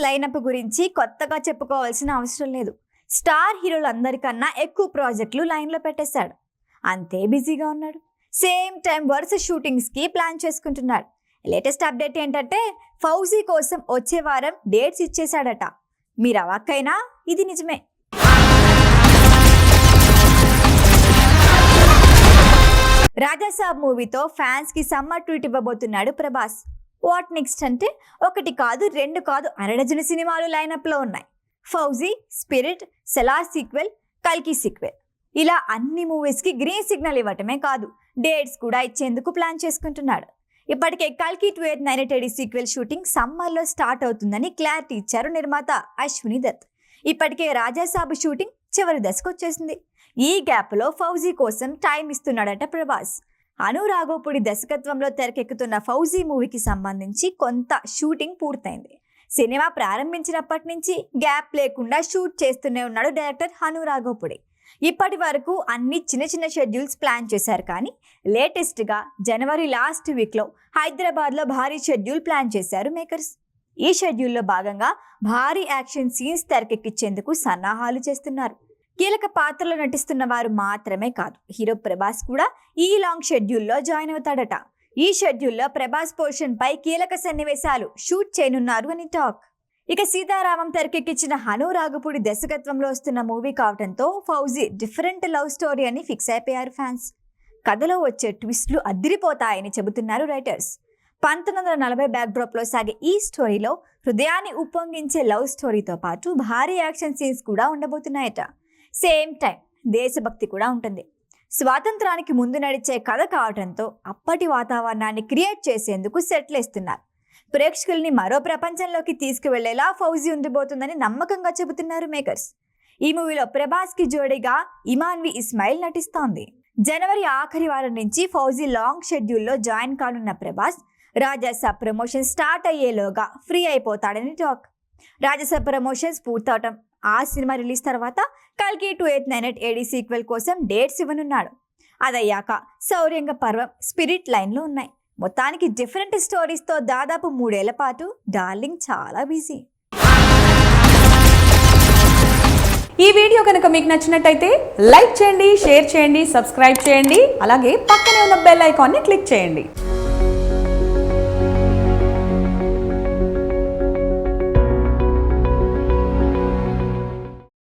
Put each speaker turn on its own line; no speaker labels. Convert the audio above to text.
Lineup గురించి కొత్తగా చెప్పుకోవాల్సిన అవసరం లేదు. స్టార్ హీరోలందరికన్నా ఎక్కువ ప్రాజెక్టులు లైన్లో పెట్టేశాడు. అంతే బిజీగా ఉన్నాడు. సేమ్ టైం వరుస షూటింగ్స్కి ప్లాన్ చేసుకుంటున్నాడు. లేటెస్ట్ అప్డేట్ ఏంటంటే ఫౌజీ కోసం వచ్చే వారం డేట్స్ ఇచ్చేశాడట. మీరు అవాక్కైనా ఇది నిజమే. రాజాసాబ్ మూవీతో ఫ్యాన్స్కి సమ్మర్ ట్రీట్ ఇవ్వబోతున్నాడు ప్రభాస్. వాట్ నెక్స్ట్ అంటే ఒకటి కాదు, రెండు కాదు, అరడజను సినిమాలు లైనప్లో ఉన్నాయి. ఫౌజీ, స్పిరిట్, సెలార్ సీక్వెల్, కల్కి సీక్వెల్, ఇలా అన్ని మూవీస్కి గ్రీన్ సిగ్నల్ ఇవ్వటమే కాదు, డేట్స్ కూడా ఇచ్చేందుకు ప్లాన్ చేసుకుంటున్నాడు. ఇప్పటికే కల్కి 2898 సీక్వెల్ షూటింగ్ సమ్మర్లో స్టార్ట్ అవుతుందని క్లారిటీ ఇచ్చారు నిర్మాత అశ్విని దత్. ఇప్పటికే రాజాసాబ్ షూటింగ్ చివరి దశకు వచ్చేసింది. ఈ గ్యాప్లో ఫౌజీ కోసం టైం ఇస్తున్నాడట ప్రభాస్. అను రాఘోపుడి దర్శకత్వంలో తెరకెక్కుతున్న ఫౌజీ మూవీకి సంబంధించి కొంత షూటింగ్ పూర్తయింది. సినిమా ప్రారంభించినప్పటి నుంచి గ్యాప్ లేకుండా షూట్ చేస్తూనే ఉన్నాడు డైరెక్టర్ అను రాఘోపుడి. ఇప్పటి వరకు అన్ని చిన్న చిన్న షెడ్యూల్స్ ప్లాన్ చేశారు, కానీ లేటెస్ట్గా జనవరి లాస్ట్ వీక్లో హైదరాబాద్లో భారీ షెడ్యూల్ ప్లాన్ చేశారు మేకర్స్. ఈ షెడ్యూల్లో భాగంగా భారీ యాక్షన్ సీన్స్ తెరకెక్కించేందుకు సన్నాహాలు చేస్తున్నారు. కీలక పాత్రలో నటిస్తున్న వారు మాత్రమే కాదు, హీరో ప్రభాస్ కూడా ఈ లాంగ్ షెడ్యూల్లో జాయిన్ అవుతాడట. ఈ షెడ్యూల్లో ప్రభాస్ పోర్షన్ పై కీలక సన్నివేశాలు షూట్ చేయనున్నారు అని టాక్. ఇక సీతారామం తెరకెక్కించిన అను రాఘోపుడి దర్శకత్వంలో వస్తున్న మూవీ కావడంతో ఫౌజీ డిఫరెంట్ లవ్ స్టోరీ అని ఫిక్స్ అయిపోయారు ఫ్యాన్స్. కథలో వచ్చే ట్విస్ట్లు అదిరిపోతాయని చెబుతున్నారు రైటర్స్. 1940 బ్యాక్డ్రాప్లో సాగే ఈ స్టోరీలో హృదయాన్ని ఉప్పొంగించే లవ్ స్టోరీతో పాటు భారీ యాక్షన్ సీన్స్ కూడా ఉండబోతున్నాయట. సేమ్ టైం దేశభక్తి కూడా ఉంటుంది. స్వాతంత్రానికి ముందు నడిచే కథ కావడంతో అప్పటి వాతావరణాన్ని క్రియేట్ చేసేందుకు సెట్లేస్తున్నారు. ప్రేక్షకుల్ని మరో ప్రపంచంలోకి తీసుకువెళ్లేలా ఫౌజీ ఉండిపోతుందని నమ్మకంగా చెబుతున్నారు మేకర్స్. ఈ మూవీలో ప్రభాస్కి జోడీగా ఇమాన్వి ఇస్మాయిల్ నటిస్తోంది. జనవరి ఆఖరి వారం నుంచి ఫౌజీ లాంగ్ షెడ్యూల్లో జాయిన్ కానున్న ప్రభాస్ రాజాసాబ్ ప్రమోషన్ స్టార్ట్ అయ్యేలోగా ఫ్రీ అయిపోతాడని టాక్. రాజాసాబ్ ప్రమోషన్స్ పూర్తవటం, ఆ సినిమా రిలీజ్ తర్వాత కల్కి 2898 AD సీక్వెల్ కోసం డేట్స్ ఇవ్వనున్నాడు. అదయ్యాక శౌర్యంగ పర్వం, స్పిరిట్ లైన్లో ఉన్నాయి. మొత్తానికి డిఫరెంట్ స్టోరీస్తో దాదాపు 3 ఏళ్ల పాటు డార్లింగ్ చాలా బిజీ.
ఈ వీడియో కనుక మీకు నచ్చినట్టయితే లైక్ చేయండి, షేర్ చేయండి, సబ్స్క్రైబ్ చేయండి. అలాగే పక్కనే ఉన్న బెల్ ఐకాన్ని క్లిక్ చేయండి.